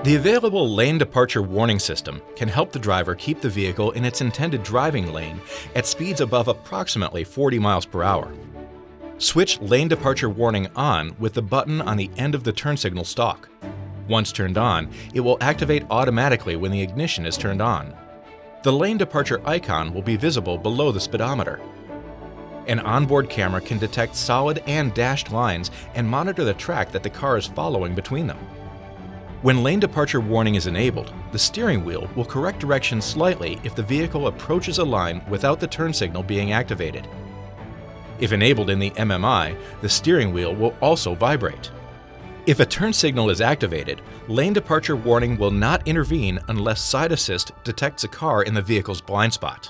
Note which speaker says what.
Speaker 1: The available lane departure warning system can help the driver keep the vehicle in its intended driving lane at speeds above approximately 40 miles per hour. Switch lane departure warning on with the button on the end of the turn signal stalk. Once turned on, it will activate automatically when the ignition is turned on. The lane departure icon will be visible below the speedometer. An onboard camera can detect solid and dashed lines and monitor the track that the car is following between them. When lane departure warning is enabled, the steering wheel will correct direction slightly if the vehicle approaches a line without the turn signal being activated. If enabled in the MMI, the steering wheel will also vibrate. If a turn signal is activated, lane departure warning will not intervene unless side assist detects a car in the vehicle's blind spot.